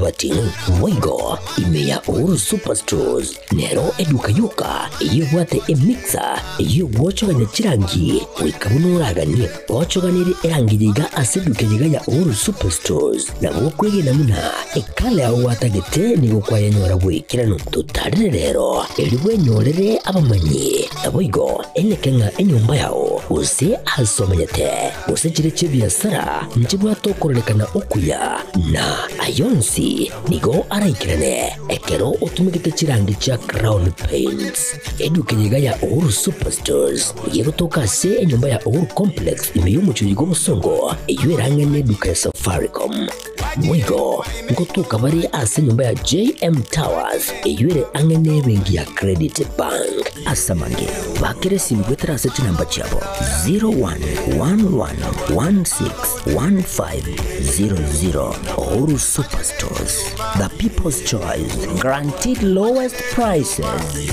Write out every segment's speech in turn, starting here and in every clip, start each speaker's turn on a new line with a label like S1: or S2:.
S1: abating Moigo imeya Uhuru Superstores nero eduka yuka iyo wate mixer iyo wochoganya chirangi wikabunuragani wochoganiri erangi yiga aseduke yiga ya Uhuru Superstores na wokwege namuna ekale aho watagete ni gukwaya nyora gwikirano tutarire rero eliwe nyorere abamanyi aboigo elekenga enyumba yao use asomanyete use chireche biasara nchibwa tokorekana okuya na ayonsi nigo araikirane ekero utumikite chirangi cha Crown Paints eduke yiga ya Uhuru Superstores yego tokase enyumba ya Uhuru Complex imeyumucho yigo musongo iyoerangene duka ya Safaricom Mwigo ngotuka bari ase nyumba ya JM Towers iyoere angene bengi ya Credit Bank asamange bakere simbwetera ase chinamba chabo 0111161500 Uhuru Superstores, the people's choice, guaranteed lowest prices.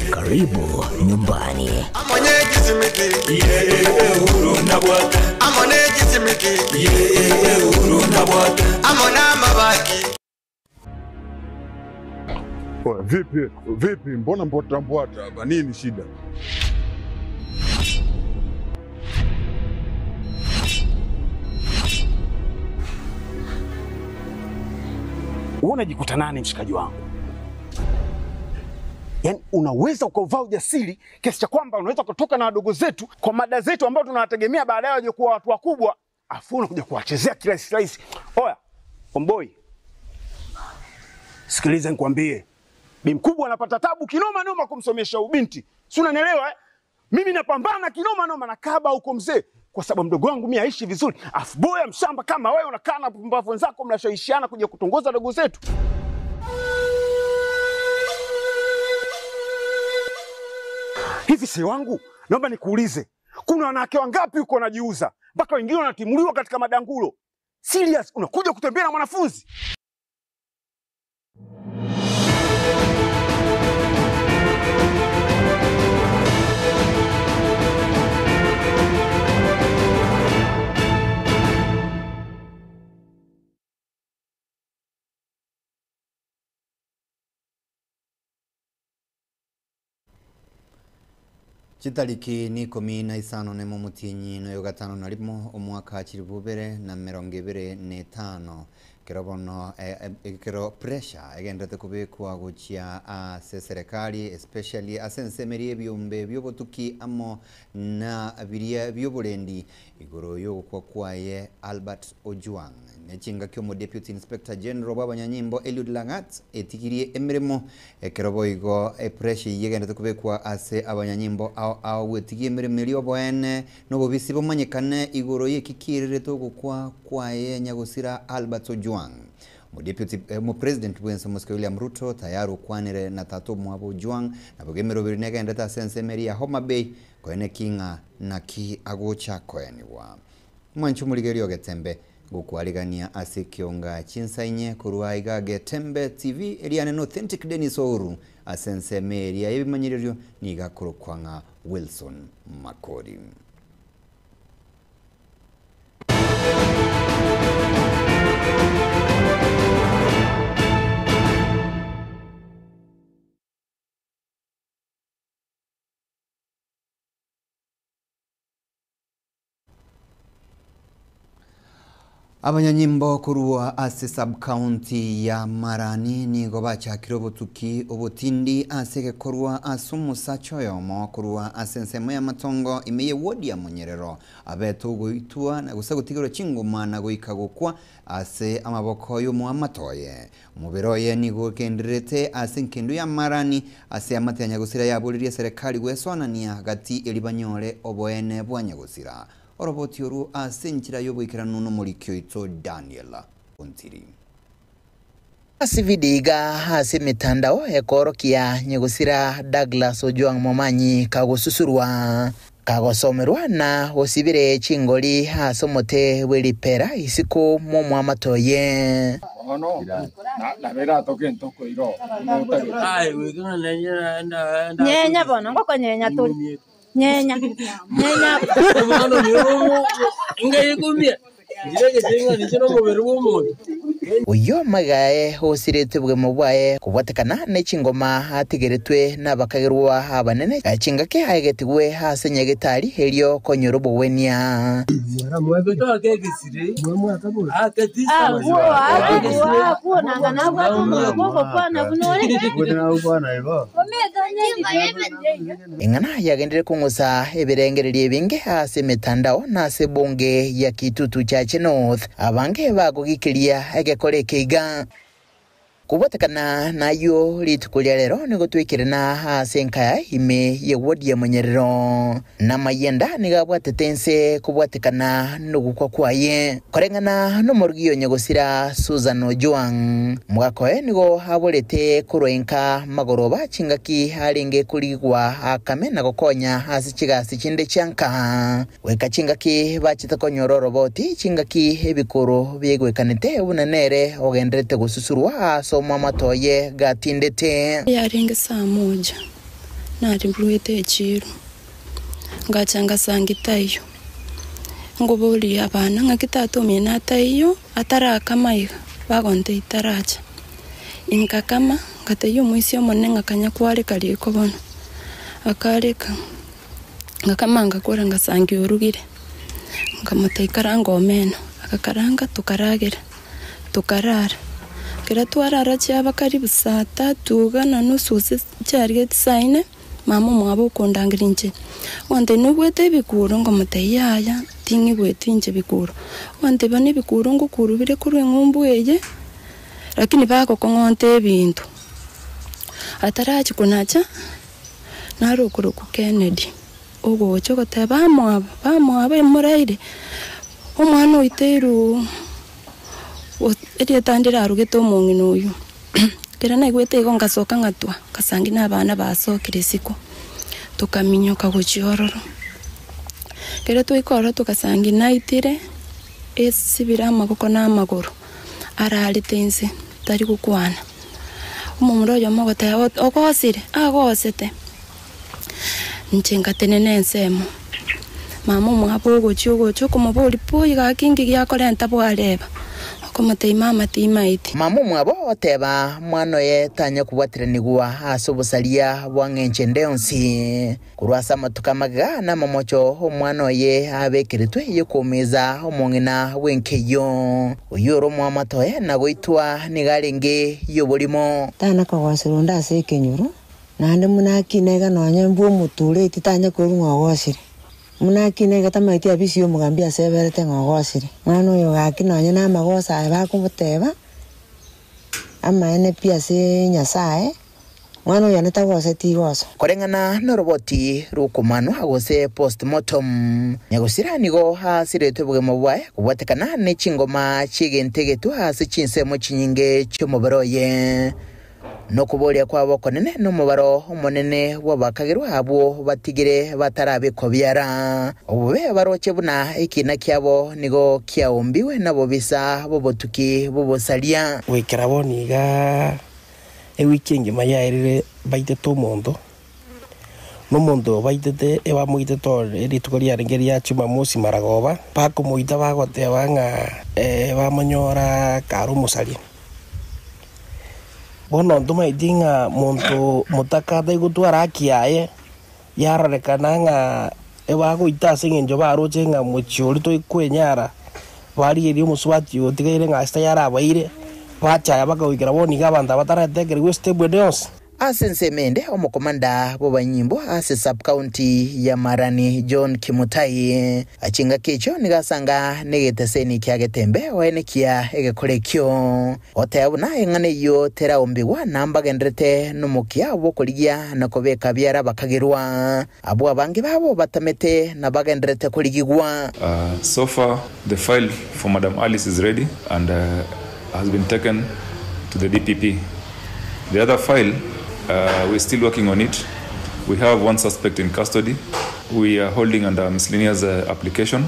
S1: Karibu nyumbani.
S2: Vipi, mbona mbota hapa? Nini shida?
S3: Unajikuta nani mshikaji wangu? Yaani unaweza ukavaa ujasiri kiasi cha kwamba unaweza kutoka na wadogo zetu kwa mada zetu ambao tunawategemea baadaye waje kuwa watu wakubwa, afu unakuja kuwachezea kirahisi. Oya, Omboi. Sikiliza nikwambie. Bi mkubwa anapata tabu kinoma noma kumsomesha ubinti. Si unanielewa eh? Mimi napambana kinoma noma na kaba huko mzee kwa sababu mdogo wangu mimi aishi vizuri. Afu boya mshamba kama wewe unakaa na pumbavu wenzako mnashawishiana kuja kutongoza wadogo zetu. Hivi si wangu, naomba nikuulize. Kuna wanawake wangapi uko wanajiuza? Mpaka wengine wanatimuliwa katika madangulo. Serious, unakuja kutembea na mwanafunzi?
S4: Chitariki ni 15 nemo mutinyi no yogatano na rimwe omwaka kiribubere na 2025 kerobono kero pressure egendete kubikwa guchia ase serikali especially asensemerie byombe byobotuki amo na biria byoburendi igoro yo kwaye Albert Ojwang nechinga kyomo deputy inspector general babanyanyimbo Eliud Langat etikirie emiremo kerobo igo pressure yegendete kubikwa ase abanyanyimbo au etikie emiremo lyoboene no bobisi bomanyekane igoro yekikirire to gukwa kwaye nyagusira Albert Ojwang President Bwenso Mosque William Ruto tayari kwanire na tatu mwabo Ojwang na bogemero birinega endeta sensemeri ya Homa Bay koene kinga na ki agocha koeniwa mwanchu muligerio Getembe gukwarigania asikionga chinsainye kuruaiga Getembe TV eliane no authentic Dennis Ouru asensemeri ya ebimanyiririo niga kurukwanga Wilson Makori. Abanyanyimbo kurua ase sub-county ya Marani ni gobacha kirobotuki obotindi ase kurua asumusa choyomo kurua asensemo ya matongo imeye wodi ya Munyerero abeto goitua na gusagutigiro chingoma na goikagukwa ase amaboko yo muamatoye muberoye ni gokenderete ase nkindu ya Marani ase amate nyagusira ya bolirie serikali gwesonania hagati elibanyore oboene bwanyagusira Oroboti oru asenchira yoboikira nuno molikyo ito Daniela Ontiri.
S5: Asividiga hasi mitandao ekorokia nyegusira Douglas Ojwang Momanyi kagosusurwa kagosomerwa na osibire chingoli hasomote welipera isiku momwa matoye
S6: ono na vera token toko iro
S7: ai wikuna
S8: nyenya bono ngoko nyenya tu nyenya
S7: mwana ni romo inga yikumia ndire getenga ni chino mubere bomuntu
S5: uyo magae hosirete bwemo bwaye kubwatekana n'ekingoma ategeretwe n'abakagirwa abanene chingake hagetigwe hasenye gitari helio konyorobo wenia ingana yagendere kungusa ebirengererie binge hase mitandao nase bonge ya Kitutu Church North abange bagugikiria egekore keiga kubwatekana nayo litukulia lero nigotwikirana hase nkaya ime ye wodi ya Munyerero na mayenda nigabwatetense kubwatekana nugukwa kwaye korengana no morgiyo nyegosira Susan Ojwang mwakoe nigo habolete kuroenka magoroba chingaki harenge kurigwa akame na gokonya hasi chigasi chinde chanka weka chingaki bachitakonyororo boti chingaki ebikoro byegwekanete bunanere ogendrete gususurwa mama toye gatindete
S9: yaringe saa moja nari mbruete echiro ngachanga sangitayo ngoboli abana ngakitatumye natayo ataraka maiga bagonte itaracha inkakama ngatayo muisio monenga kanya kwale kaliko bono akareka ngakamanga kora ngasangi urugire ngamutaikaranga omeno akakaranga tukaragera tukarara kera twarara cyaba karibu saa 3:30 cyari saine mama mwabo kondangira nje wande nubwete bikuru ngo mutayaya tingi bwete nje bikuru wande bane bikuru ngo kurubire kuri ngumbuye lakini bako kongonte bintu atarachi kunacha narukuru ku Kennedy ogo choko bamwaba emuraire omwana oiteru tandira arugeto mungino uyu kera naigwete igo ngasoka ngatwa kasangi n'abana basokire siko tukaminyoka guchiororo kera twikora tukasangi naitire esibira amagoko n'amaguru aralitense tari gukwana umumuroyo mogota okosire agosete nchenga tenene nsemo mama mwabo gochugo kumubuli puyi gakingi gyakorenta bwareba mama timaiti
S5: mamu mwabo oteba mwano ye tanya kubwatiranigwa asobusalia bwangenche ndonsi kurwasa matukamaga na mamocho omwano ye abekiritwe yokomeza omongina wenkeyo uyoro mwamatoye nagoitwa nigarenge yobolimo
S10: tana kawasirunda sekenyuru nande munakinega nonye mbu muture titanya kurunwa wasire munakine gatamaiti abisi omugambia seberete ngogosire mwana uyo gakinonye na magosa bakumuteba amaene pia se nyasaye mwana uyo netagose tigoso
S5: korengana no roboti rukumano agose postmortem nyagusira nigo hasiretwe bwemo bwaye kubwatekana n'ekingoma chigentegetu hasi chinsemo chinyinge cyomubaroye no kubolia kwabo konene no mubaro umonene wabakagirwa abo batigire batarabiko byara ubube baroche buna ikina kyabo nigo kyaombiwe nabo bisa bobotuki bobosalia
S11: wekirabo niga ewikingi mayairire baite to mondo no mondo baitete eba muite tore ritukoria rengeria chuma musi maragoba pako muita bagote banga bamonyora karo musali bono nduma idinga monto mutaka dai gutwara kiaye yararekana nga ebago itase ngenjo baroche nga muchiori to ikwenyara bari eri muswati otigaire nga sta yara baire bacha yabaga wikira boni gabanda bataratekere weste bwedeos
S5: asensemende omukomanda bobanyimbo ase sub county ya Marani John Kimutai achinga kecho nigasanga negeteseni kyagetembe oene kia egekorekyo otayabuna engane yo tera ombigwa namba gendrete numukia bokoligia nakobeka byara bakagirwa abo abangi babo batamete nabagendrete koligigwa.
S12: So far the file for Madam Alice is ready and has been taken to the DPP. The other file we're still working on it. We have one suspect in custody. We are holding under miscellaneous application.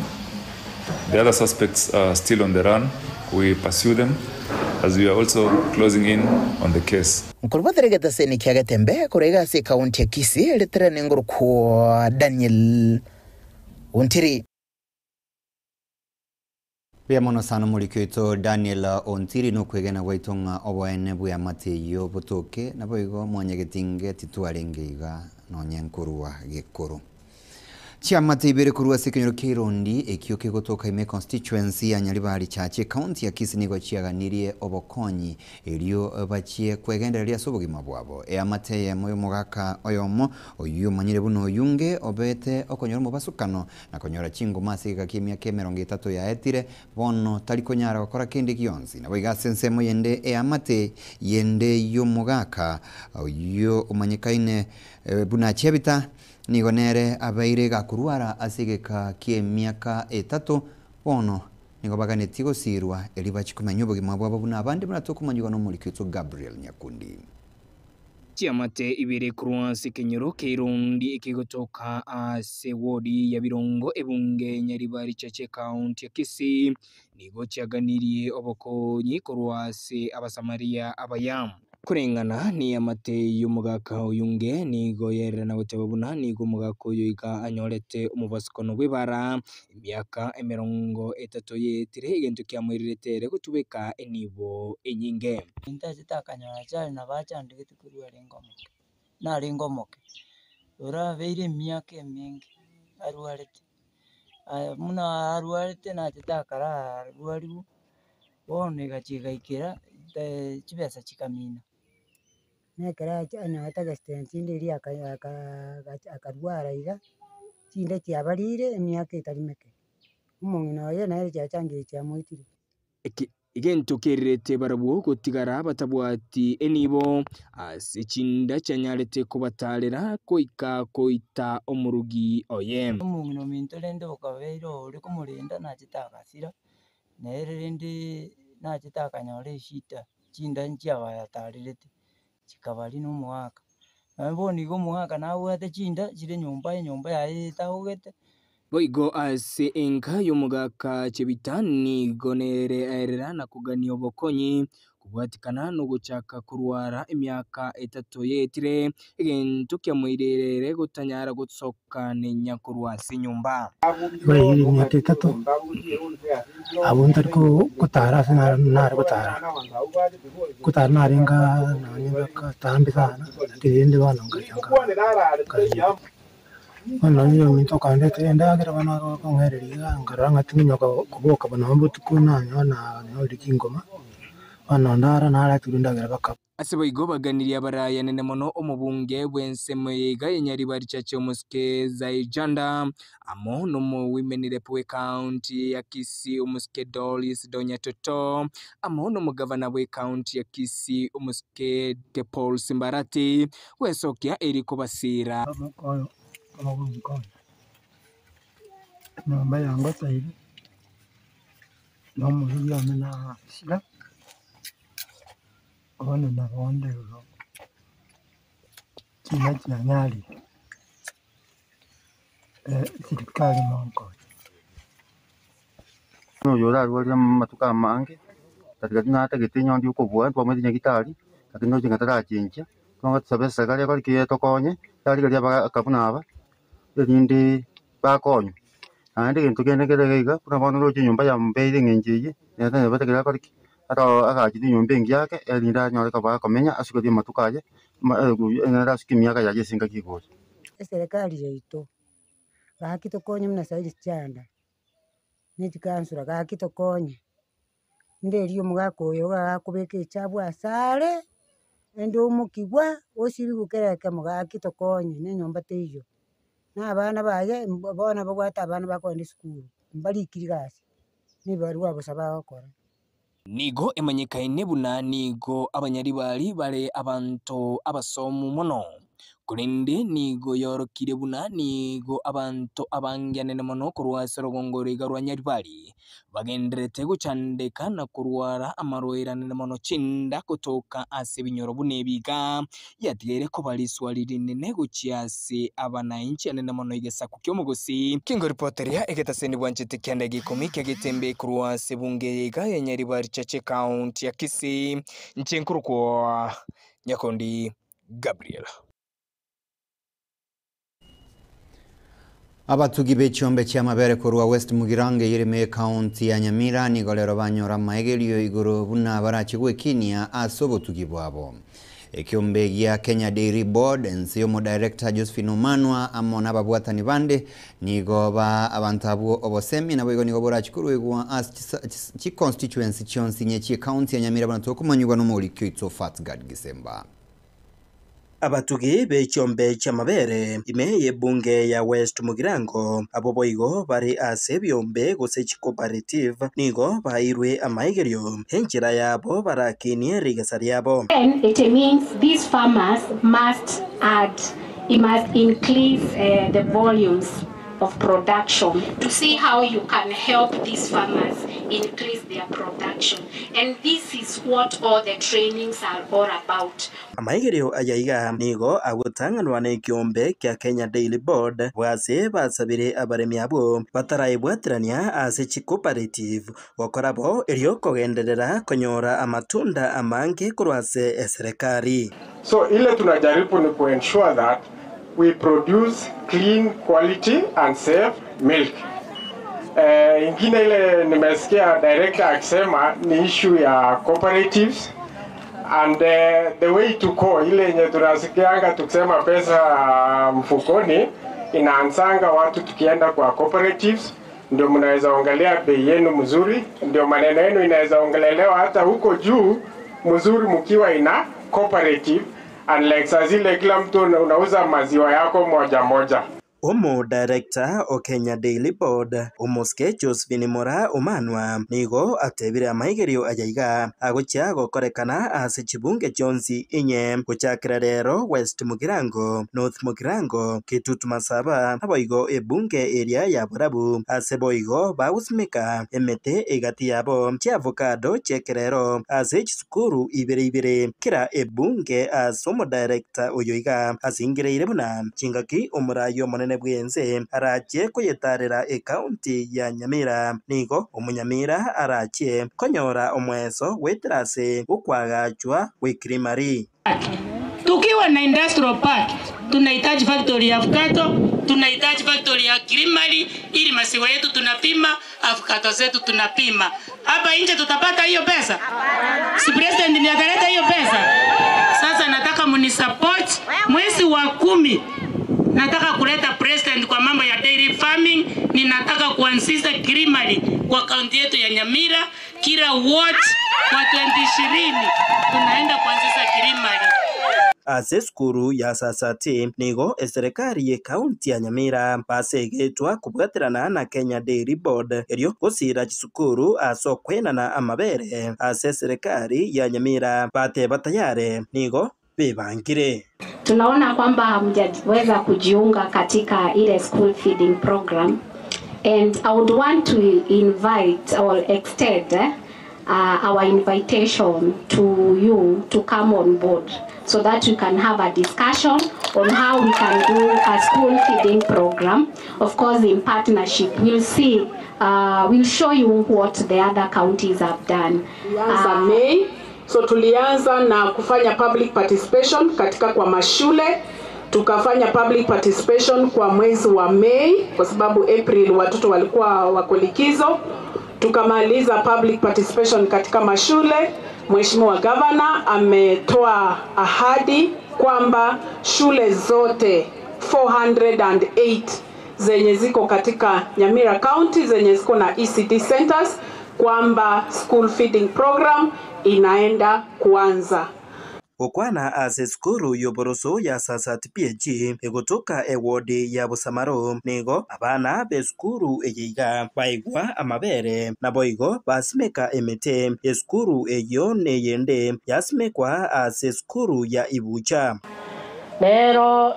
S12: The other suspects are still on the run. We pursue them as we are also closing in on the case.
S5: Nkurbaterega seni kyagetembe kurega se county ya Kisii letrene ngurukwa Daniel Untiri.
S4: Pia mono sana mulikito Daniel Ontiri no kwegena gwaitonga oboene buya mateyo butoke na boigo mwanya getinge titwarengeiga no nyankurwa gekoro. Chiama tibere kurua sekenyoro Kirondi ekio kegotoka ime constituency ya Nyaribari Chache county ya Kisinigo chiaganirie obokonyi elio bachie kwegendereria sobogima bwabo eamateye moyo mogaka oyomo oyu manyire buno yunge obete okonyora mubasukano na konyora chingo masika kimia ke 30 ya etire bono talikonyara gukora kindi kionzi na boiga sensemo yende eamate yende yo mogaka oyu umanyikaine buna chebita nigonere abaire gakuruara asigeka kie miaka 3 bono nigo baganeti gusirwa elibachi kumenya ubugima bwabo buna abandi bunatokumanywa no mulikitso Gabriel Nyakundi.
S13: Chiamate ibere kurwa sekenyoro Kirondi ikigotoka ase wodi ya Birongo ebunge Nyaribari Chache county ya Kisii nigo chiaganirie obokonyi kurwa se abasamaria abayam kurengana ni amate y'umugaka uyunge nigo yerera na gutebabuna nigo umugaka uyoika anyorete umubasikono bwibara imyaka 30 yetire igento kyamwiriretere gutubeka enibo enyinge
S14: intazitakanyora cyane nabacandike kurwa rengomoke na rengomoke ora veire myaka mingi arwarete muna arwarete na titakara arwaribu bone gachigaikira chibesa chikamina nekara ana atagastene chindiri akarwara iga chinde chiabarire emyaka itarimeke umongino ye naye cyachangiye cyamwitire
S13: igento kerete barabuo gutigara batabwati enibo asichinda chanyarete kubatalera koita omurugi oyem
S14: umongino mintorende okabeiro uri kumurinda na chitakasira nerende na chitakanyore shita chinda nchiaba tarirete chikabari no mwaka aboni go mwaka nawe ate chinda chire nyumba yae taugete
S13: boigo ase enka y'umugaka chebitani gonere erera na kugania obokonyi kubwatikana no guchaka kurwara imyaka 3 yetire egento kyamwirerere gutanyara gutsoka nyakurwa sinyumba
S15: bayiri imyaka 3 abundar ko kutara sana nar kutara naringa nanya ka tambi sana tende bana ngachanga Bueno, yo me toca andar tenda agra bana ko ngereriga ngaranga tinyo ko kuboka bana mbutu kuna nyona no dikingoma bana ndara nara turunda agra baka
S13: asebo igo baganiriye abaraya nene mono omubunge bwensemo yega Nyaribari Chache umuske Zaijanda amo no mu women rep we county ya Kisii umuske Doris Donyatoto amo no mugavana we county ya Kisii umuske de Paul Simbarati wesokya eriko basira
S15: Namba yangu sahibi no muri amena sila ono na ronde ro kina nyali serikali monko
S16: no yora rwari matuka mange tatika na ta gitinya ndi ukubwa twa mwezi nyagitari takino jinga tarachinja twanga tsabesa kali kali kieto konye tali kali akabuna aba rindi bakonyo andi kintu kene kerega kuna bono roje nyumba ya mbeire ngenjeje neta bategera kali ata agajidi nyumba ingi yake erinda nyoreka bakomenya asikothie matukaje era sikimyaka yaje singa kigose
S10: serikali yeito gakitokonye mna saidi chanda nitikansura gakitokonye nderi omugaka oyo gakubeka echabwa asare ende omukigwa osiri gukereka mugakitokonye nenyomba teiyo n'abana baye bona bagwata abana bakonde skulu mbarikiri gasi nibarwa busaba bakora
S13: nigo emanyikaine buna nigo abanyaribari bare abantu abasomu mono kurinde nigo yorokire buna nigo abantu abangyane mono kurwasa rugongore garwa Nyaribari bagenderete gucandeka na kurwara amaroerane mono chinda kutoka ase binyoro bunebiga yatigere ko baliswaliri nene guciase abanainchi ane mono igesa kukyomugosi kingo reporter ya egetaseni bwanchite kyande gikomike gitembe kurwase bungega ya Nyaribari Chache county ya Kisii nchenkuru kwa Nyakundi Gabriel.
S4: Abatugi b'ekiombe ky'amabere kurwa West Mugirange yirime county ya Nyamira nigolero banyora maegerio iguru buna barachigwekinia ase obotugi bwabo. Ekiombe gya Kenya Dairy Board ensiomo director Josephine Omanwa amona ababwatani bande nigoba abantu abo obosemi nabo igo nigo borachikurwegwa as constituency chonsi nye county ya Nyamira bana tokumanyirwa no muri Kitso Fatgard Gisemba.
S17: Abatugi b'ekiombe ky'amabere imeye bunge ya West Mugirango abo boigo bari ase byombe gose cooperative nigo bairwe amaigerio henjira yabo barakinie rigasa ryabo.
S18: And it means these farmers must increase the volumes of production to see how you can help these farmers increase their production, and this is what all the trainings are all about.
S17: Amaigerio ayaiga nigo agutanganwa n'ekiombe kya Kenya Dairy Board bwase basabire abaremi abo bataraibwatirania ase cooperative wakorabo erio kogenderera konyora amatunda amange kurwase serikali.
S6: So ile tunajaribu ni kuensure that we produce clean, quality and safe milk. Ingine ile nimesikia director akisema ni issue ya cooperatives and the way to go ile yenye tunasikianga tukisema pesa mfukoni inaanzanga watu tukienda kwa cooperatives ndio mnaweza ongelea bei yenu mzuri, ndio maneno yenu inaweza ongelelewa hata huko juu mzuri mkiwa ina cooperative. Unlike saa zile kila mtu unauza maziwa yako moja moja.
S17: Omo director o Kenya Dairy Board Omoske Josephine Omanwa nigo atebire amaigerio ajaiga agocha gokorekana ase chibunge chonsi inye gochakira rero West Mugirango, North Mugirango, Kitutu Masaba aboigo ebunge area ya Borabu ase boigo bausmika emete egati yabo cha avocado chekerero ase chisukuru ibere kira ebunge asomo director oyoiga asingireire buna chingaki omurayo monene bwenze arache kuyetarira county ya Nyamira nigo umunyamira arache konyora omweso wetrase ukwagachwa wekrimari.
S19: Tukiwa na industrial park tunahitaji factory ya avocado, tunahitaji factory ya Kirimari ili masiwa yetu tunapima, avocado zetu tunapima. Hapa nje tutapata hiyo pesa? Si president ndiye ataleta hiyo pesa? Sasa nataka munisupport mwezi wa 10. Nataka kuleta president kwa mambo ya dairy farming, ninataka kuanzisha Kirimari kwa kaunti yetu ya Nyamira kila ward kwa 2020 tunaenda kuanzisha Kirimari.
S17: Ase skuru ya sasati nigo serikali ye kaunti ya Nyamira basegetwa kubwatirana na Kenya Dairy Board erio gusira chisukuru asokwena na amabere ase serikali ya Nyamira bateba tayare nigo bebangire.
S18: Tunaona kwamba hamjaweza kujiunga katika ile school feeding program, and I would want to invite or extend our invitation to you to come on board so that we can have a discussion on how we can do a school feeding program, of course in partnership. We'll show you what the other counties have done.
S20: May. So tulianza na kufanya public participation katika kwa mashule, tukafanya public participation kwa mwezi wa Mei kwa sababu April watoto walikuwa wako likizo. Tukamaliza public participation katika mashule. Mheshimiwa Governor ametoa ahadi kwamba shule zote 408 zenye ziko katika Nyamira County zenye ziko na ECD centers kwamba school feeding program inaenda kuanza.
S17: Okwana ase skuru yoboroso ya sasati PG egotoka ewodi ya Busamaro nigo abana be skuru eyiga baigwa amabere na boigo basimeka emete eskuru eyo neyende yasimekwa ase skuru ya Ibucha.
S21: Nero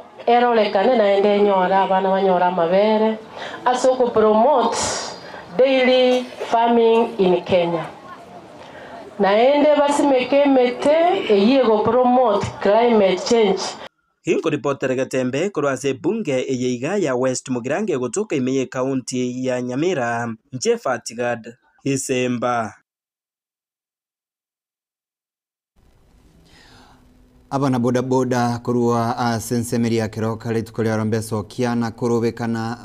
S21: lekane naende nyora abana banyora amabere asoko promote dairy farming in Kenya. Naende basimeke mete eyego promote climate change.
S17: Hingo reporter Gatembe kurwase bunge eyeiga ya West Mugirange gotoka imeye county ya Nyamira Fatgard Gisemba.
S4: Abana boda boda kurua sensemeri ya Keroka litukolera mbeso kiana kurobekana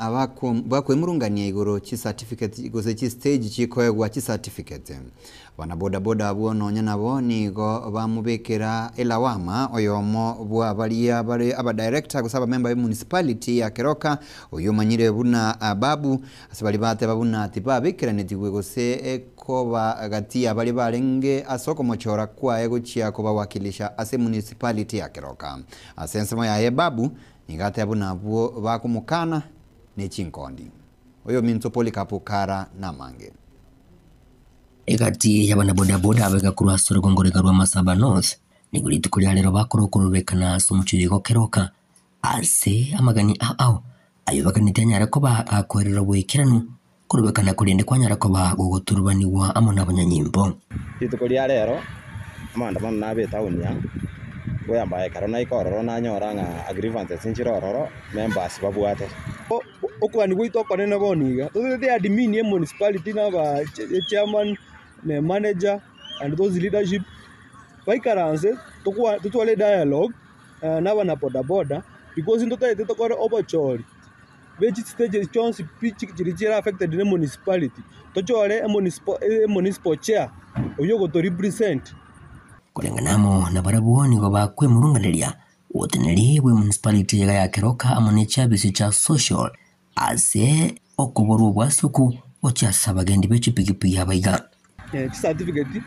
S4: bakwe murungania iguru chi certificate gose chi stage chikoegwa chi certificate. Bana boda boda abuono nyanabo nigo bamubekera elawama oyomo bwa balia bare aba director gusaba member municipality ya Keroka oyo manyire buna ababu asabali bate babuna tibabekera netigwe gose koba gati abali barenge asoko mochora kwa ego chia koba wakilisha ase municipality ya Keroka asensemo ya ebabu ngate abuna abuo bakumukana ne chinkondi oyo minto Polycarp na mange
S1: egati yabana boda boda abega kurwa soro gongoreka rwa Masaba North niguliti kuli lero bakurokurubekana sumuchirigo Keroka ase amagani ao ayo bakanitanya rakoba akorera bwekiranu kurubekana kulinde kwanyara koba guguturubaniwa amona abanyanyimbo
S22: itukulia lero amanda bana be taunia boyamba ekarona ikororo na nyora nga agreements sinchirororo members babwate okwani gwito konene boniga the admin e municipality na ba chairman ne manager and those leadership baikaranse tutwale dialogue na bana boda boda because ndote tutokore obochori beji stage chance pitch kirichira affected in municipality tochore municipal chair oyogo to represent
S1: kulenganamo na barabuoni babakwe murunganiria woteneri bwe municipality ya Keroka amone chabisi cha social ase okuboru bwasuku ochasaba gendi bechipigipigi abaiga
S22: certificate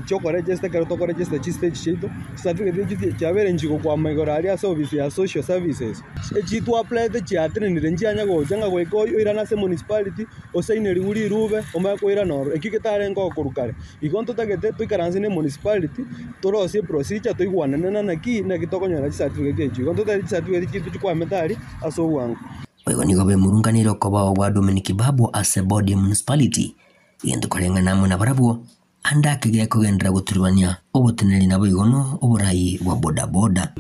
S22: choko register karo to register chi stage chito certificate chabere njiko kwa megorari service ya social services chitu apply the chiatre ni renjanya go janga go iko irana se municipality osaine riguri rube omako ira noro ekiketare ngo kurukare ikonto tagete tuikaranze ne municipality toro se procedure to igwana na ki na kitokonyora certificate chitu ikonto tari certificate chitu kwa metari aso wangu
S1: oyo nigo be murunganiro koba wa Dominic Babu ase body municipality yendo kulenganamo na barabuo andake geko gendera guturubania oboteneri nabo igono oburai wa boda boda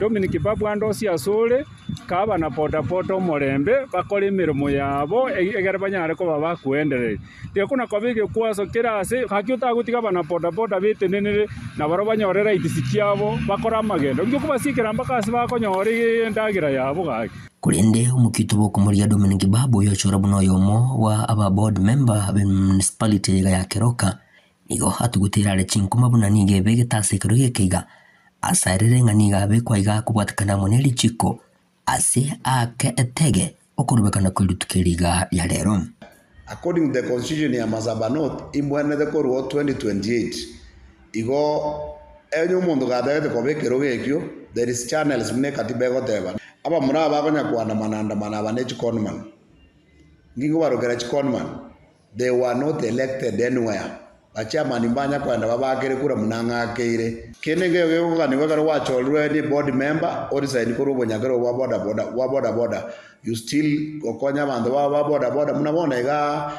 S23: Dominic Babu andosi asole kaba na boda boda omorembe bakore emirimo yabo egere banyare ko baba kuenderera de kuna kobige kwaso kirase hakiuta gutiga bana boda boda bitenenere na baro banyorera itisikiabo bakora amagendo ngyo kubasikira mbakasi bakonyore ndagira yabo gaki
S1: kulinde umukito boko muri Dominic Babu yochora buno yomo wa aba board member be municipality ya Keroka nigo hatugutirare chinkuma buna nige bege tasekero gekeiga asarere nganiga be kwaiga kubwatakana moneli chiko ase ake etege okurubekana kwirutukeriga ya lero.
S24: According to the constitution ya Masaba North imwana de koruo 2028 igo enyo mundu gatete kobekero gekyo there is channels mne katibego teba aba muraba banya kwana mananda manaba ne chikonman ngingo barogera chikonman they were not elected anywhere achairman mbanya kwenda babakere kura munangakeire kenenge gego kani wakaro wacholwe ni board member orisaini kuru bonyagero wa boda boda you still okonya bandu wa boda boda munabona iga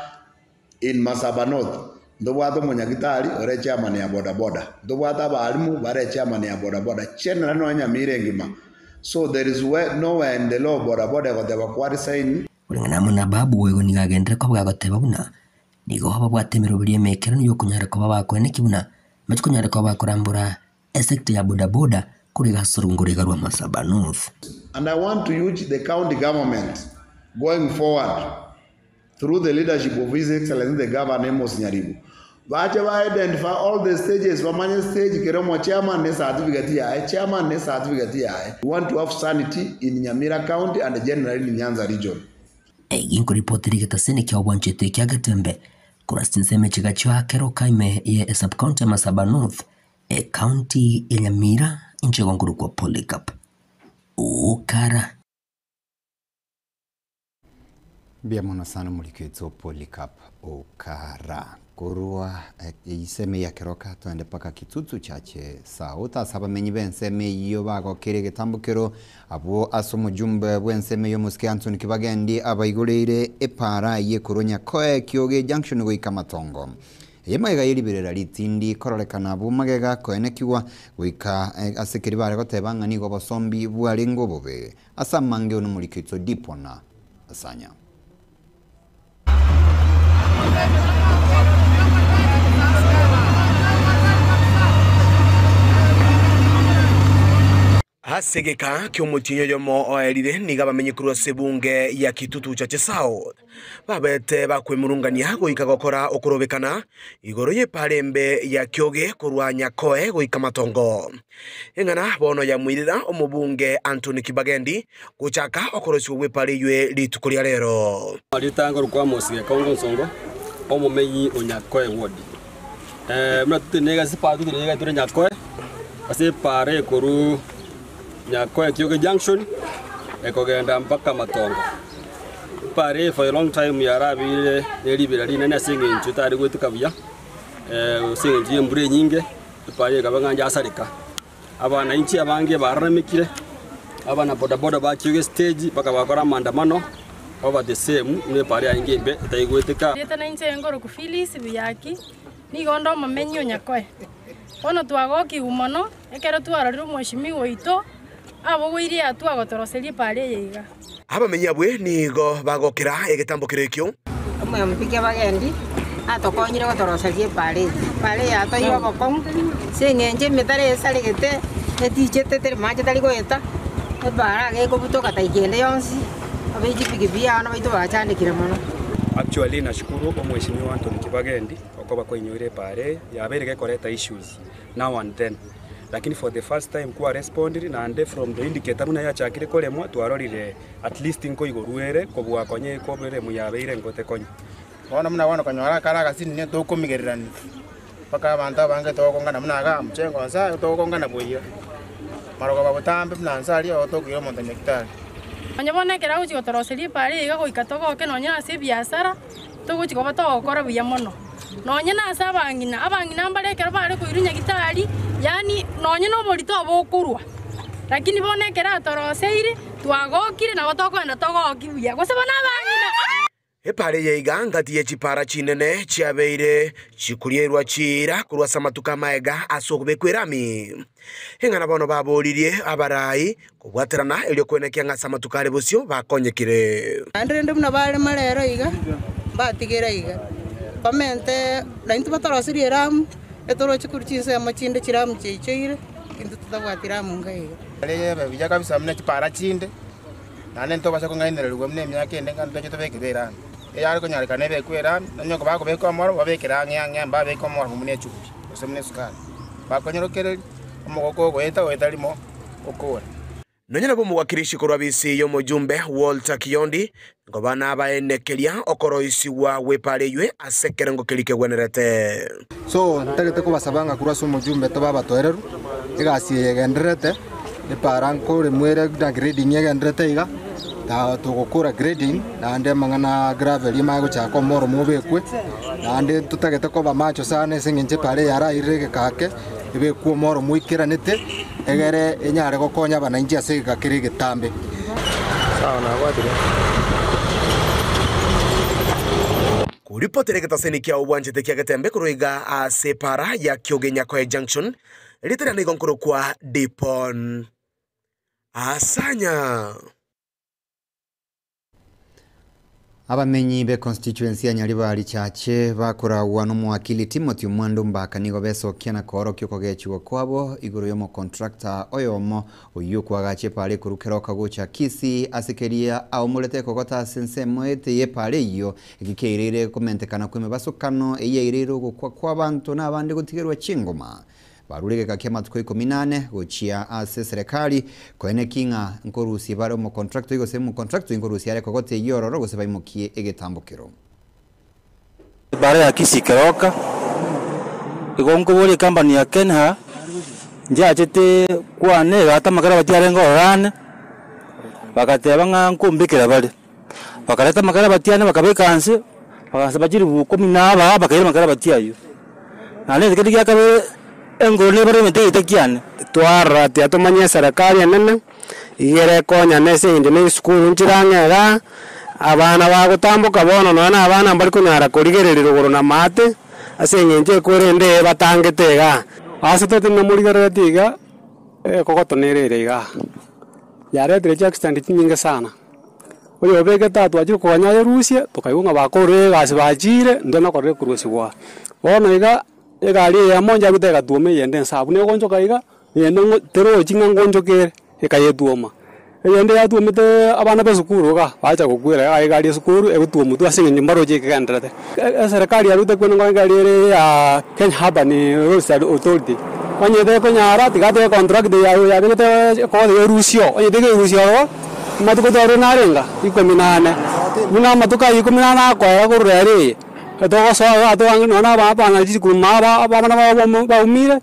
S24: in Masaba North ndo bwato munyagitari ore chairman ya boda boda ndo bwata balimu bare chairman ya boda boda chena no nyamire ngima so there is nowhere in the law boda boda ko deba kwari sign
S1: ulingana na Babu wego ni gagendera ko bwagoteba buna nigo haba bwatemero buri emekero yo kunyara ko babakwene kibuna matiko nyara ko bakorambura sector ya boda boda kuri gasurungurega rwa Masaba North.
S24: And I want to urge the county government going forward through the leadership of His Excellency the Governor Amos Nyaribo bache ba identify all the stages bamanye stage keromo chairman ne certificate ya chairman ne certificate ya we want to have sanity in Nyamira County and generally in Nyanza region.
S1: Ginko ripoteri gatasene kya obwanchete kya gatembe kurasinseme chigachwa Keroka ime ye subcounty Masaba North county ya Nyamira inchegonguru kwa Polycarp ukara
S4: bia mona sana muliketso Polycarp ukara kurua iseme ya Keroka twende paka kitutu chache sauta saba menyi benseme iyo bago kire getambukero abo asomo jumbe bwenseme yo muske Anthony Kibagendi abaigurire epara ye kuronya koe kyoge junction go ikamatongo yemaga yiribirera litindi korolekana bumagega koenekiwa wika asekeri bare gotebanga nigo basombi bwaringo bobe asamange ono muliketso dipona asanya
S2: Asegeka kiomutinyo yomo oerire niga bamenyekuru sebunge ya Kitutu cha South babete bakwemurungania goika gokora okurobekana igoro ye parembe ya kyoge kurwanya koe goika matongo engana bono ya mwirira omubunge Anthony Kibagendi guchaka okorosi we pare ywe litukuria rero
S3: alitanga kwa mosiga kongo nsongo omumenyi onyakoe wodi mna tutenega sipatu tutenega ture nyakoe ase pare koru nyakoe kyoge junction ekogenda mpaka matongo pare for a long time yarabire nelibira linene singe ntutari gwetuka buya singe ngiye mbure nyinge pare kabanganja asarika abana inchi abange baramikire abana bodaboda bakyoge stage baka bakora mandamano over the same ne pare aingembe taigwetuka
S7: leta na inche ngoro ku Phyllis biyaki ni gondo mamenyo nyakoe ono twagoki umono ekero twarariro mweshimi goito abo gwiri atwagotoroserie pare yiga
S2: abamenya bwe nigo bagokera egetambo kirekyo
S8: amwe mpike bagendi atokonyire gotoroserie pare yatoiyo gokon singenje metare saregete etichete tere maje tari goeta ebara geko butoka taigende yonsi abeji pigibiya ana baito bachandikire mono.
S25: Actually nashukuru omweshimiwa Anthony Kibagendi okoba kwenyoire pare yaberege koreta issues now and then, lakini for the first time kuwa responded na ande from the indicator muna yachakire kolemwa twarorire at least inko igoruere kobwa konye kobere muyabeire ngote konye
S26: bona muna wana kanyora kara kasini ne to komigererani paka banta bange to konga muna ga mchengo nsa to konga na boya maroga babutambe muna nsali o to kiro monta nektari
S7: anyabone kera uchi gotoroserie pare iga goika togoke nonya ase biashara toguchi goba togokora buya mono nonya na asa abangina mbarekera bare kuirunya gitari yani nonya no borito abokurwa lakini bone kera toroseire twagokire na gotokwenda togoki buya goseba nabangina
S2: epare yeiga ngati ye chipara chinene chiabeire chikurierwa chira kurwa samatuka maega asogubekwerami engana bono baboririe abarai kubwaterana elio kwenekya nga samatukare bosio bakonyekire
S8: andrende muna bare marero iga batigera iga pamente na intu batorosirie ram etoro chikurchise amachinde chiram chicheire kintu tutabwatira munga
S26: ale bija kabisa mne chipara chinde nane nto basa kongaindererwa mne myaka ende ngando chitobekera yari konyarika nebe kwera nyoko bako beko amoro babekera ngya babeko amoro mune chupi osemne sukari bakonyerokere omugoko gweta limo okora
S2: nonyana bo mugakirishi korwa bisi yo mujumbe Walter Kiondi ngobana abaenekeria okoroisi wa wepare ywe asekere ngokelike gwenerete
S26: so ntagete ko basabanga kurwa so mujumbe to baba toereru igasi yegenderete iparanko remwere na grading yegenderete iga ta tugukura grading na ande mangana gravel imago chako moro mubekwe na ande tutagete ko bamacho sana singinje pare yara irege kake ibe ku moro muikiranite egere enyare gokonya bananji ase gakire gitambe
S25: sawa na gwatire
S2: kuripotere getaseni kia ubwanjete kia getembe kuruiga ase para ya Kyoge Nyakoe Junction litera nigonkoro kwa Dipon Asanya
S4: abamenyi be constituency ya Nyaribari chache bakurawa n'umuwakili Timothy Mwandu Mbaka nigo besokia na koro kyuko gechigo kwabo iguru yomo contractor oyomo uyuko agache pale kurukeroka gucha kisi asikeria au mulete kokota sensemo ete ye pale iyo ikikeirire komentekana kweme basukano eyeiriro kwa abantu n'abandi gutigerwa chingoma barurege kakema tuko 18 gochia ase serikali koene kinga nkorusi bare mu contractor igo semu contractor inkorusi yare kogote yororo gose bayimukiye egetambukiro
S27: bare yakisikeroka igonko bori company ya Kenha njachete kwane gata magara batiarengo orane bakateba nkumbikira bare bakareta magara batiane bakabekanse bakasabajiri bukomi naba bakayira magara batiayo nale kedi yakabe engone bare mete kiane
S28: twara tia tumanye serikali nene igere konya nese indi ni school nchirangera abana bagutambuka bono nona abana bari kunyara kurigerera ruguru na mate asenyenje kurende batangetega asatote na murigerera tiga kokoto nerere iga yare trecha extend nyinga sana oyo obege tatu ajiro konya Rusia tukayunga bakore gasi bajire ndona korere kurusiwa bono iga egari ya monja gutega tume yende sabu ne gonjo kaiga yende tero chinga gonjo kere ikayetuoma yende yatuomete abana be sukuru ga bacha kukwira ga gari sukuru egutuomu tu asinge nyumbaro je kandrate serikali yarute kwena ngari ya Kenya Urban Roads Authority onyete konyara tigate contract ya gete ko de rusio onyete ke rusio matuko daro narenga ikominane buna matuka ikominana ko ya kurere to so ato angino na ba na ji kuma ba umire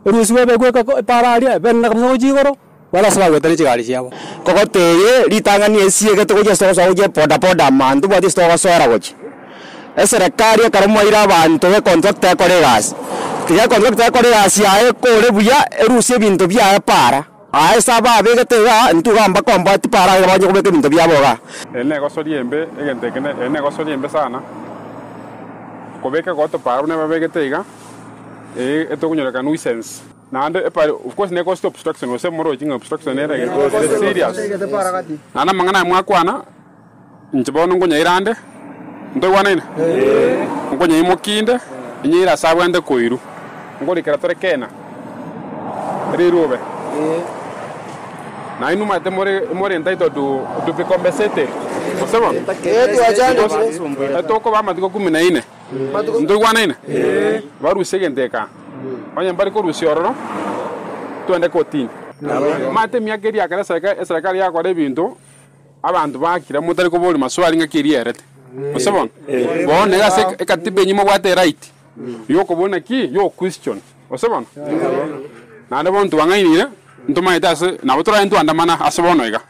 S28: rusio be ko pararia ben na ko jigoro wala sababu tani chigari chabo kokoteye litangani esiege to je so je poda mandu bodi sto sora gochi serikali karamoira abantu be contract ya kolegas ya contract ya kolegas ya kore buya rusie bintu bya para a saba be getega ntugamba komba para abanye kubeke bintu byabo ga
S23: ene gosoriembe egentekene ene gosoriembe sana kobeka goto para una begetega etokunyoleka nuisance nande of course ne cost obstruction was more jinga obstruction era serious nana mangana mwakwana ntibono ngonya irande ndo wana ina ngonya imokinde nyira sabwende koiru ngori kratore kena rirobe na inu mate more entitled to be compensated osema etoko ba matiko 14 ndo wana ina baru segenteka Oye, mbari ko rusioro tuende kotini. Mate miakeria kana serikali yako ari bintu abantu bakira mutari ko boli maswali ngakiri erete. Musabon. Bone gase ekatibe nyimo gwate right. Yoko bona ki yo question. Musabon. Na ndabon tuwangaini ntuma itase na botora ntu andamana asabono iga.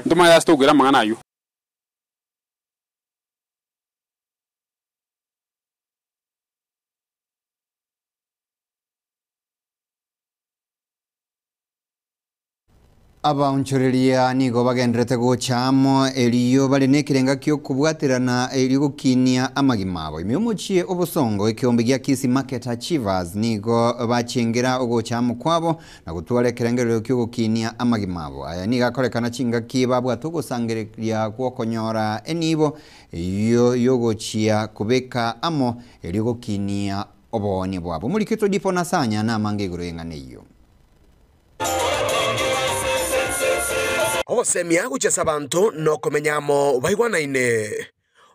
S23: Ntuma ya sto gira mangana yu.
S4: abaunchuriria nigo bagendrete gochamo eliyo bali nekirenga kyo kubwatirana eligukinia amagimabo imyomuchie obusongo ekiombe gya Kisii Market Achievers nigo bachingira ogochamo kwabo na gutwara kirengero kyo gukinia amagimabo aya niga korekana chinga kibabwa tugusangiria kwokonyora enibo iyo yogochia kubeka amo eligukinia oboni bwabo muri kito dipo nasanya na mangeguro yenganeyo
S2: Osemia guchesa bantu no komenyamo baigwanaine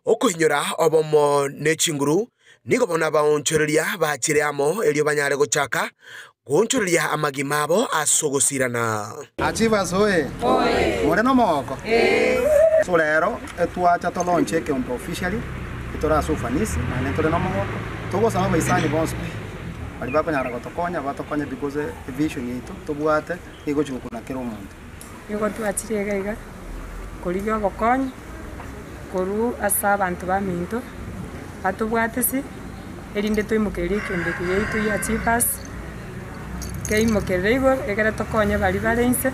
S2: okuhinyora obomo ne chinguru nigo bona baonchoreria bachireamo elio banyare gochaka gonchoreria amagimabo asogosirana
S26: Achievers oye moreno moko so lero etwacha to launch ke on officially itora so fanisi na netore no moko togo sama baisani bonspi bali bakonyara batokonya because the vision yetu tobwate igo chukuna kero muntu
S5: yuko twachirega kolibyo gokonya koru asa abantu baminto atubwatesi erinde toimukeri kende kiyeito ya Achievers keimokerego egera tokonya bali balense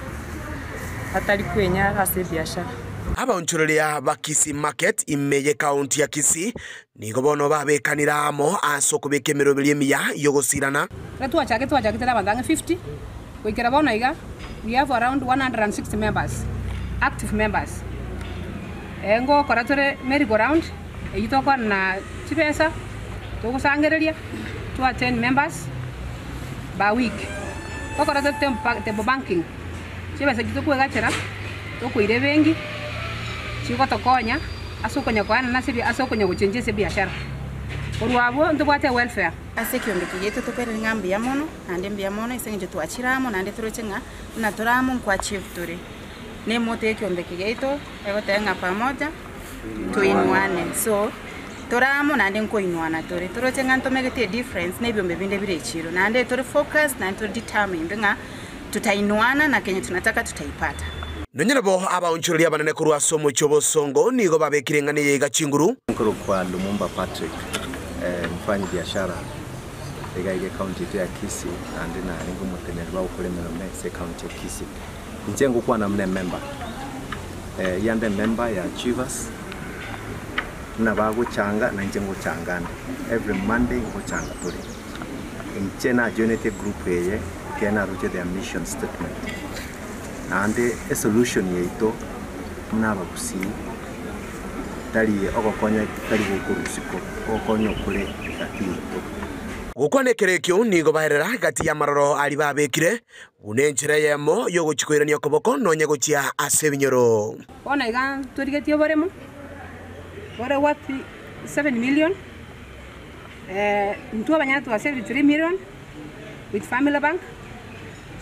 S5: atari kwenya ase biashara
S2: abaunchureria ba Kisii Market imeye county ya Kisii nigo bono babekanira amo asokubeka emiroberi emiya yogosirana
S9: twachake tera bandanga 50 wikera bona iga we have around 160 members, active members. Engo koratore merry-go-round, eitoko na chipesa, toko sangereria, to attend members by week. Koratore tempo banking, chipesa kitoko gachera, toko ire bengi, chiko tokonya, asokonya kwa na sebi asokonya kuchenje sebi biashara. Oruabo ntobwate welfare.
S10: Ase kiombe kiyeto tokere ngambi ya mono, nande mbi ya mono isenje tuachiramo nande turochenga na turamo kwa achieve turi. Ne mote kiombe kiyeto egotenga pamoja tuinuane. So turamo nande nkoinuana turi. Turochenga ntomegete difference ne biombe binde birechiro. Nande turi focus na turi determined nga tutainuana na kenye tunataka tutaipata.
S2: Nonyerabo abaunchureria banene kurwa somo chobosongo nigo babekirengane yega chinguru.
S11: Nkuru kwa Lumumba Patrick mfanyi biashara egaige county ya Kisii andi na ningo mutenerwa ukulemero mese county ya Kisii njengo kwa na mne member yande member ya Achievers na bago changa na njengo changana every Monday ngo changa tuli nchena unity group yeye kena ruje their mission statement andi a solution yeito mnaba kusi tali ogokonya tali gokurusiko ogokonya kule katito
S2: gukwanekerekyo nigo baherera gati ya maroro ali babekire unenchira yemo yo guchikoirania koboko nonye gochia ase binyoro
S9: bona iga turigetie boremo bore what 7 million mtu abanyana tu 3 million with family bank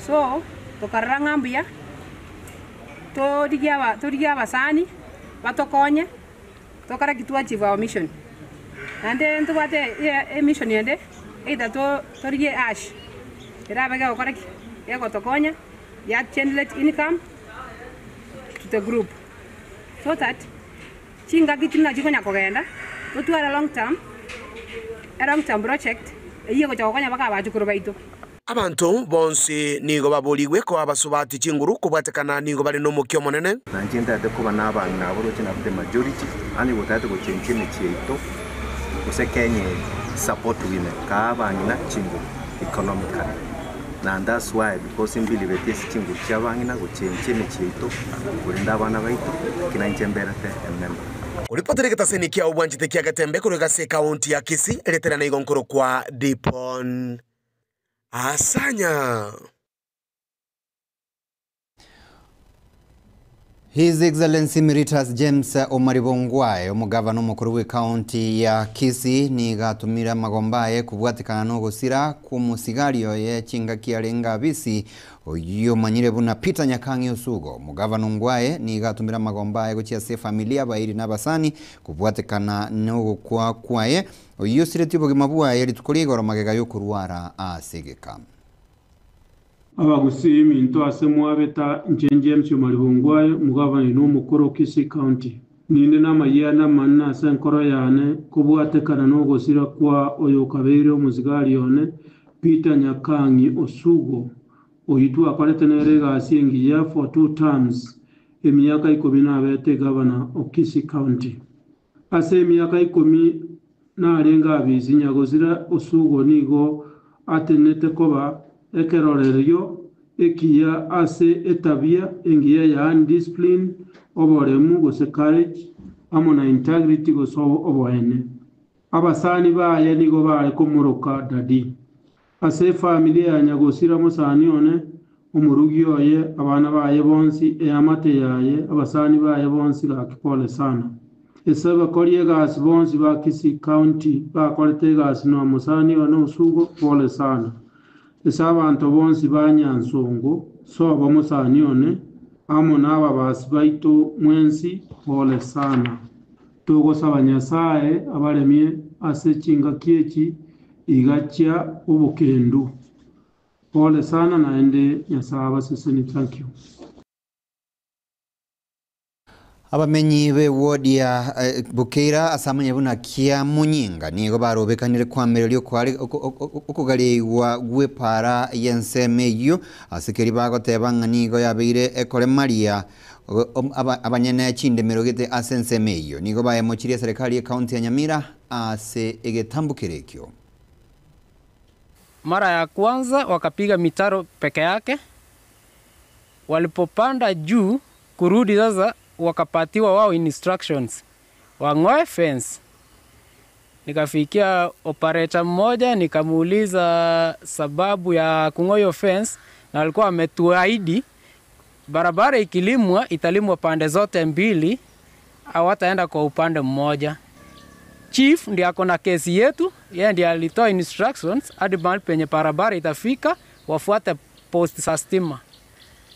S9: so tokaranga mbia torigia basani batokonye tokara kitua chief our mission ande ntubate mission yende either torigie ash irabega okara yako tokonya ya generate income to the group so that chinga kitina chikonya kogenda tutwara long term project iye ko chokonya baka bachukuru baito
S2: abantu bonsi nigo babuligwe ko abasubati chinguru kubwatekana nigo bali no mukyo monene
S11: na njenda de kuba n'abantu nabo rukina the majority ani gutatu ko chenchene chito usekenye support women ka abantu na chinguru economically and that's why because in believe it is chinguru chabangi na guchenchene chito kurinda abana baito kinanchembera te member
S2: Ulipotele kitaseni kia ubwanjite kia Gatembe kuruga se kaunti ya Kisii eletera na igonkoro kwa Dipon Asanya.
S4: His Excellency Emeritus James Omaribongwae omugavana omukuru we county ya Kisii ni gatumira magombaye kubwatikana no gusira ku musigario ye chinga kialenga bisi oyo manyire buna Peter Nyakangi Osugo mugavana Ngwae ni gatumira magombaye guchia se familia bairi nabasani kubwatikana no kwa kwaye oyo siretibo gimabua yari tukuligoro magega yo kurwara asegeka
S6: abagusimi into asemwa beta James Omaribongwae mugavana n'umukuru Kisii County ninde namayana manna senkoro yane kubwatekana no gusira kwa oyo kabere omuzigari yone Peter Nyakangi Osugo oyitu akorete nerega asingiya for 2 terms emyaka 12 governor of Kisii County ase emyaka 10 narenga abizi nyagozira Osugo nigo atenete koba ekerorerio ekiya ase etabia engiya ya undiscipline oboremu gose courage amona integrity gose oboene abasani baye nigo bare kumuruka dadi ase familia ya nyagosira musani one umurugi oye abana baye bonsi eyamate yaye abasani baye bonsi gakipole sana esaba koriye gas bonsi ba Kisii County bakorete gas no musani one Osugo pole sana esabantu bonsi banyansongo so bamusani one amo naba basbaito mwensi pole sana togo sabanyasaye abaremye ase chinga kiechi igachia ubukendu pole sana naende nyasaba seseni thank you
S4: abamenyi be wodi ya Bukeira asamanya buna kia munyinga nigo barobekanire kwamerelyo kwari okugaliwa gwepara yensemeyo asikeri bagotebanga nigo yabire ekole Maria abanyene chindemero gite asensemeyo nigo bayemochirie serikali ya county ya Nyamira ase egetambukirekyo
S12: mara ya kwanza wakapiga mitaro peke yake walipopanda juu kurudi sasa wakapatiwa wao instructions wang'oe fence. Nikafikia operator mmoja nikamuuliza sababu ya kung'oa fence na alikuwa ametuahidi barabara ikilimwa italimwa pande zote mbili hawataenda kwa upande mmoja. Chief ndiye ako na kesi yetu, yeye ndiye alitoa instructions hadi mahali penye barabara itafika wafuate post za stima.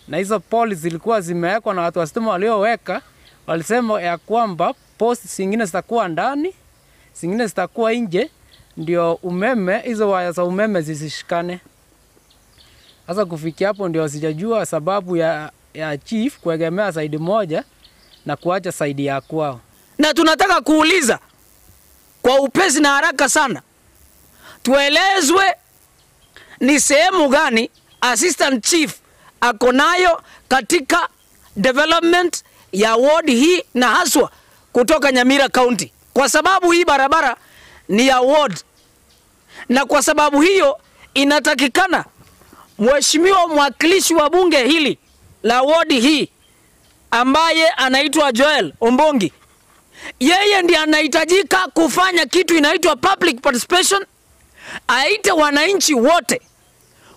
S12: Na hizo poles zilikuwa zimewekwa na watu wa stima walioweka walisema ya kwamba post zingine zitakuwa ndani, zingine zitakuwa nje ndio umeme hizo waya za umeme zisishikane. Sasa kufikia hapo ndio sijajua sababu ya chief kuegemea side moja na kuacha side ya kwao.
S13: Na tunataka kuuliza kwa upesi na haraka sana tuelezwe ni sehemu gani assistant chief akonayo katika development ya ward hii na haswa kutoka Nyamira County, kwa sababu hii barabara ni ya ward, na kwa sababu hiyo inatakikana mheshimiwa mwakilishi wa bunge hili la ward hii ambaye anaitwa Joel Ombongi, yeye ndiye anahitajika kufanya kitu inaitwa public participation aite wananchi wote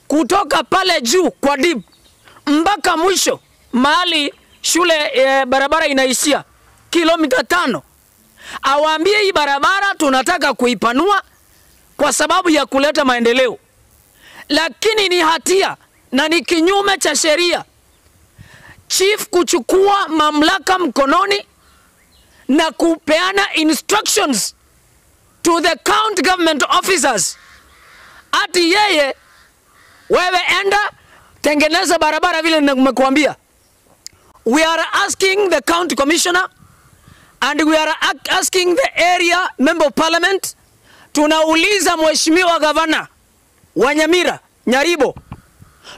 S13: kutoka pale juu kwa dip mpaka mwisho mahali shule barabara inaishia kilomita 5. Awaambie hii barabara tunataka kuipanua kwa sababu ya kuleta maendeleo. Lakini ni hatia na ni kinyume cha sheria chief kuchukua mamlaka mkononi na kupeana instructions to the county government officers. Ati yeye, wewe enda tengeneza barabara vile nimekuambia. We are asking the county commissioner and we are asking the area member of parliament. Tunauliza mheshimiwa gavana wa Nyamira, Nyaribo,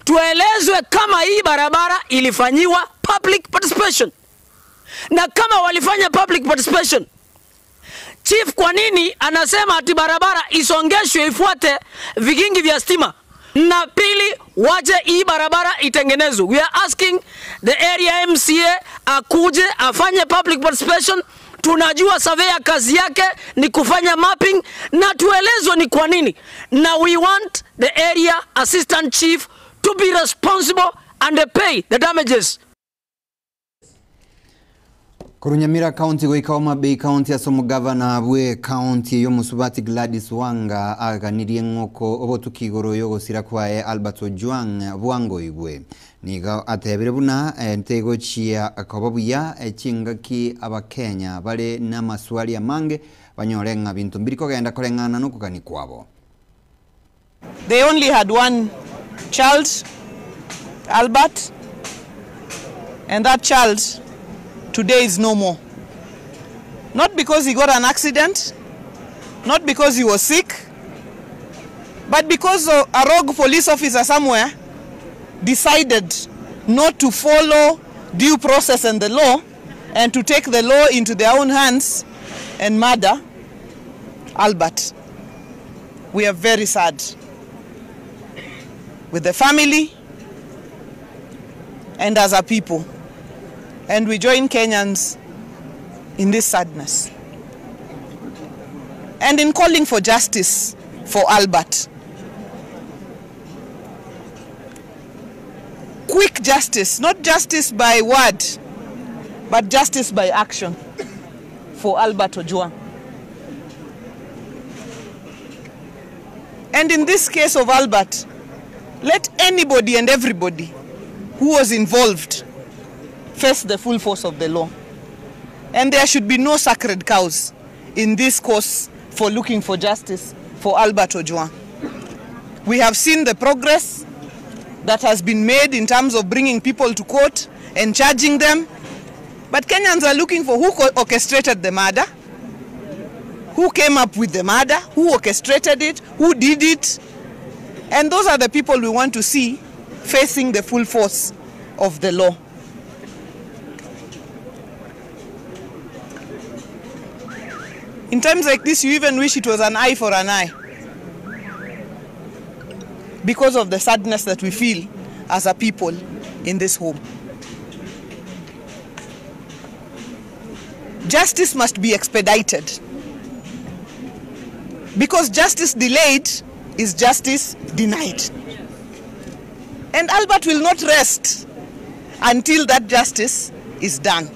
S13: tuelezwe kama hii barabara ilifanyiwa public participation. Na kama walifanya public participation, chief kwa nini anasema ati barabara isongeshwe ifuate vigingi vya stima? Na pili, waje hii barabara itengenezwe. We are asking the area MCA akuje afanye public participation. Tunajua surveyor kazi yake ni kufanya mapping, na tuelezwe ni kwa nini. Na we want the area assistant chief to be responsible and pay the damages.
S4: Kurunyamira County goika Homa Bay County asomo governor bwe county yo Musubati Gladys Wanga aganirie ngoko obotuki igoro yo gosira kwae Albert Ojwang bwango igwe niga atebire buna ntego chia akobabuya ekingaki abakenya bale na maswali amange banyorenga bintu mbiriko genda korengana no kugani kwabo.
S14: They only had one child, Albert, and that child today is no more. Not because he got an accident, not because he was sick, but because a rogue police officer somewhere decided not to follow due process and the law and to take the law into their own hands and murder Albert. We are very sad with the family and as a people. And we join Kenyans in this sadness. And in calling for justice for Albert. Quick justice, not justice by word, but justice by action for Albert Ojwang. And in this case of Albert, let anybody and everybody who was involved face the full force of the law. And there should be no sacred cows in this cause for looking for justice for Albert Ojwang. We have seen the progress that has been made in terms of bringing people to court and charging them. But Kenyans are looking for who orchestrated the murder, who came up with the murder, who orchestrated it, who did it. And those are the people we want to see facing the full force of the law. In times like this, you even wish it was an eye for an eye, because of the sadness that we feel as a people in this home. Justice must be expedited, because justice delayed is justice denied. And Albert will not rest until that justice is done.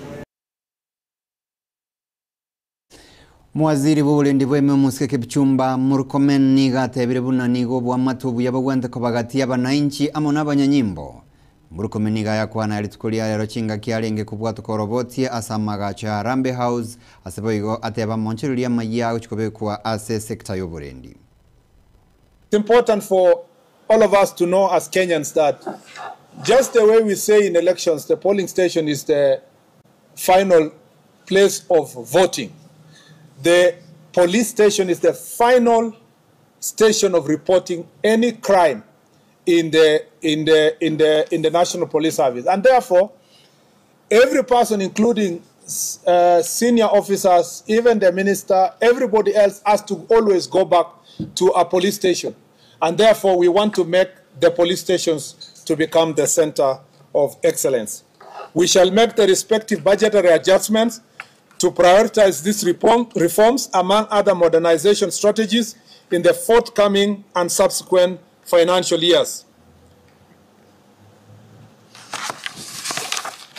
S4: Mwaziri b'uburundi bw'eme Muske Kipchumba Murkomen niga atebire buna nigo bw'amatubu y'abagwente ko bagati y'abananchi amo n'abanyanyimbo. Murkomen niga yakwana yalitukulia lero chinga kialenge kubwatu koroboti asamaga cha Rambe House aseboigo ateba monchirulia mayiago chikobekwa ase sector y'uburundi.
S15: It's important for all of us to know as Kenyans that just the way we say in elections, the polling station is the final place of voting. The police station is the final station of reporting any crime in the National Police Service, and therefore, every person, including senior officers, even the minister, everybody else has to always go back to a police station, and therefore, we want to make the police stations to become the center of excellence. We shall make the respective budgetary adjustments to prioritize these reforms among other modernization strategies in the forthcoming and subsequent financial years.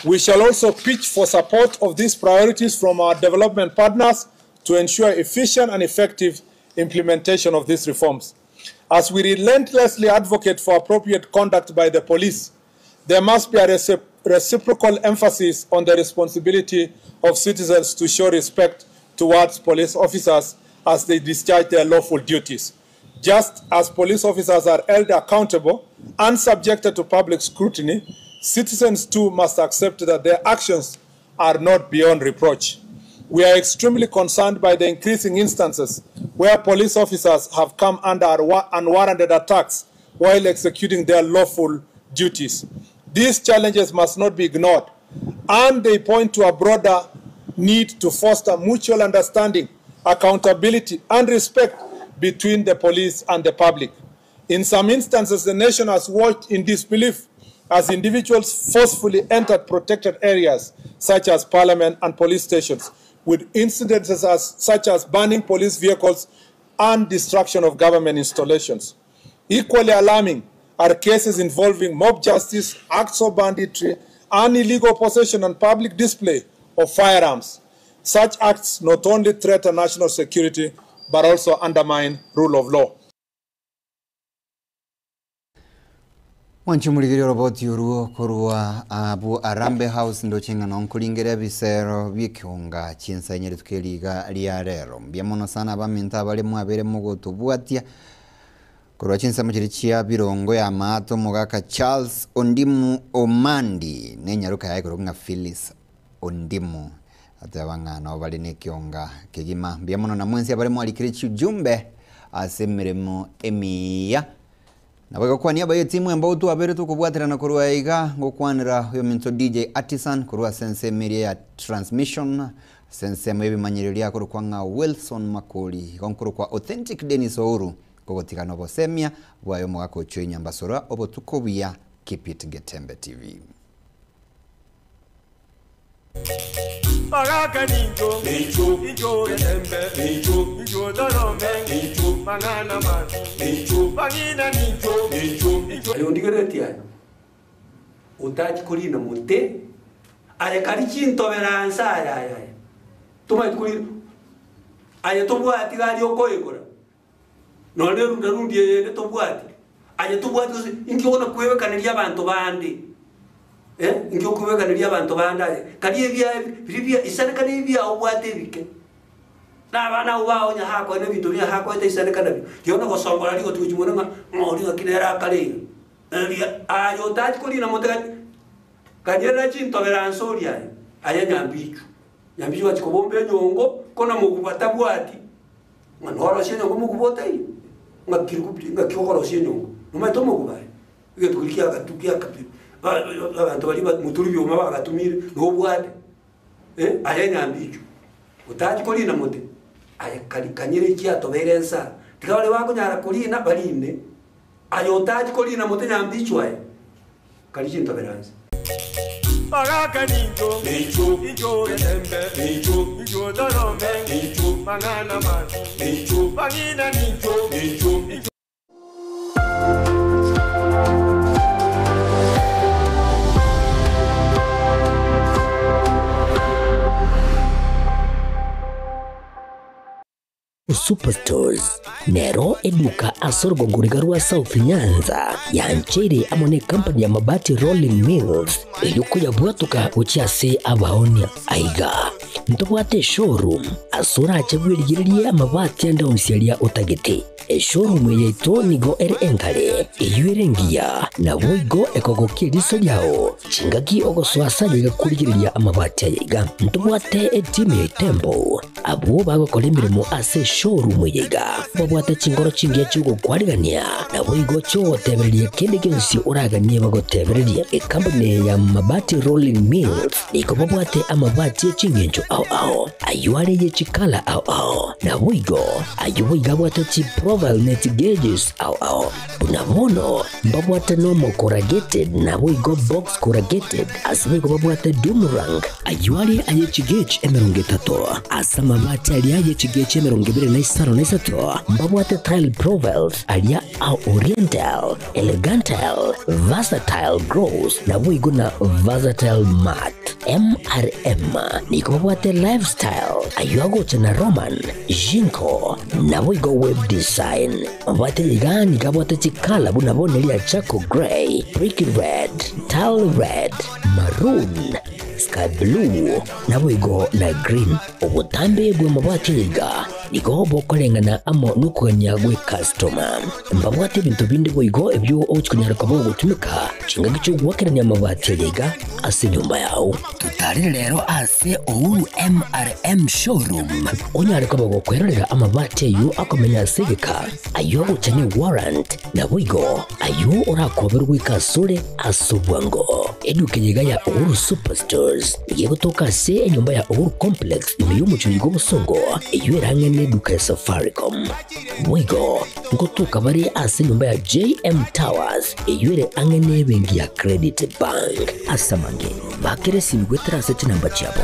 S15: We shall also pitch for support of these priorities from our development partners to ensure efficient and effective implementation of these reforms. As we relentlessly advocate for appropriate conduct by the police, there must be a reciprocal emphasis on the responsibility of citizens to show respect towards police officers as they discharge their lawful duties. Just as police officers are held accountable and subjected to public scrutiny, citizens too must accept that their actions are not beyond reproach. We are extremely concerned by the increasing instances where police officers have come under unwarranted attacks while executing their lawful duties. These challenges must not be ignored, and they point to a broader need to foster mutual understanding, accountability, and respect between the police and the public. In some instances, the nation has watched in disbelief as individuals forcefully entered protected areas such as parliament and police stations, with incidences such as burning police vehicles and destruction of government installations. Equally alarming are cases involving mob justice, acts of banditry, and illegal possession and public display of firearms. Such acts not only threaten national security, but also undermine rule of law.
S4: Wanchumuligirio roboti uruo korua abu Arambe House ndo chinga nonkulingire bisero bikiunga chinsa nyeri tukeliga liarero mbiamono sana abaminta bali mwabere mugotubuatia korwa chinsa mchiri chia birongo ya mato mugaka Charles Ondimu Omandi nenyaruka ya kurunga Phyllis Ondimu atawanga na bali nekionga kigima mbiamono na mwenzi bali mwalikire chujumbe asemeremo emia na wega kwa niaba ya timu ambao tu abere tukubwatira na kurwa iga ngokwanira huyo minto DJ Artisan kurwa sense media ya transmission sense mwebi manyirili ya kuru kwanga Wilson Makoli konkuru kwa Authentic Dennis Ouru kogotika nobo semia wayo mwako chwe nyambasora obo tukobia Keep It Getembe TV.
S16: Magaka ninjo, ninjo Getembe, ninjo Dorome, ninjo Mangana Man, ninjo Magina ninjo.
S17: Aliondigereti ayo. Utaji kulina munte, ale karichi toleranza aya. Tuma kulina. Aya tobwati gali okoyekora. No leru ndarundi yene tobwati. Aya tobwati ingiona kwebekaniria abantu bandi. Ngyo kubeka nili abantu bandaye kaliye bya isaneka nibya obwate bike na bana ubao nya hako ne bitu bya hako ite isaneka nabi yona ko songola liko tujumuna ngori ngakinera kale ayo tati kulina moteka kanyera chintoleranza olia aya nyambichu ati kobombe nyongo kona mukubata bwati manora shenyo ngomukubota yi ngakikoro shenyo numato mukubaye iyo tukulikia katukia kapi abantu bali muturi byoma bagatumire no bwade aya nyambichu utaji kolina mote aya kanyire iki atoberensa tikabale bako nyara kolina balinde ayo utaji kolina mote nyambichu aya kalichi ntoberanza
S16: Magaka ninjo, ninjo Getembe, ninjo Dorome, ninjo Mangana Man, ninjo Magina ninjo.
S1: Superstores Nero eduka asorgo ngurigarua South Nyanza ya Nchere amone company ya mabati Rolling Mills yuko ya bwatuka uchiase abaonia aiga ntobwate showroom asura achagwirigirie amabati anda unsialia utagete showroom yeto nigo ere engale eyuerengia na boigo ekogokie riso yao chingaki ogoswasa yiga kurigiriria amabati aiga ntobwate team Tembo abo bagokolemiremo ase showroom yiga babwate chingoro chingia chugo kwarigania na boigo cho tebererie kende gensi uraganie bagotebererie company ya mabati Rolling Mills iko babwate amabati chingenjo au ayuare ye chikala au na boigo ayuiga bwate chi profile net gauges au bunabono babwate normal corrugated na boigo box corrugated asbigo babwate Dumerang ayuare aye chigage emerongetato asama mabati ali aye chigage emerongibere na salon sato mbabwate tile provels alia au oriental elegantal versatile gross na wigo na versatile matte MRM ni kubwate lifestyle ayuago chana roman jinko na wigo web design mbabwate ligani kabwate chikala buna bonelia chaco gray brick red tile red maroon sky blue na wigo na green ubutambe bwe mabwate liga niko bokolengana amo nukanya gwe customer mbabwate bintu bindi boigo ebyo ochikunyara kabo gutumika chinga gicho gwakeranya mabwate liga ase nyumba yao tutari lero ase Uhuru MRM showroom onyare kabo gukwerera amabwate yu akomenya segeka ayo guchani warrant na wigo ayo urakoberwa ikasure asubwango edukenyega ya Uhuru Superstores yego toka se nyumba ya Uhuru Complex imeyumu chuligo busongo iyo erangene duka ya Safaricom wigo ngotuka bari ase nyumba ya JM Towers iyo ere angene bengi ya Credit Bank asamange bakere simgwetera ase namba chabo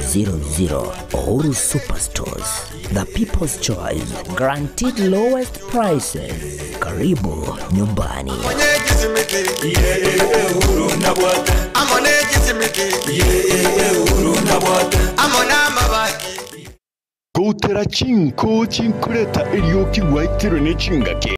S1: 0111161500 Uhuru Superstores, the people's choice, guaranteed lowest prices. Karibu nyumbani.
S3: Gutera chinko chinkureta iliyoki waitiro ne chingake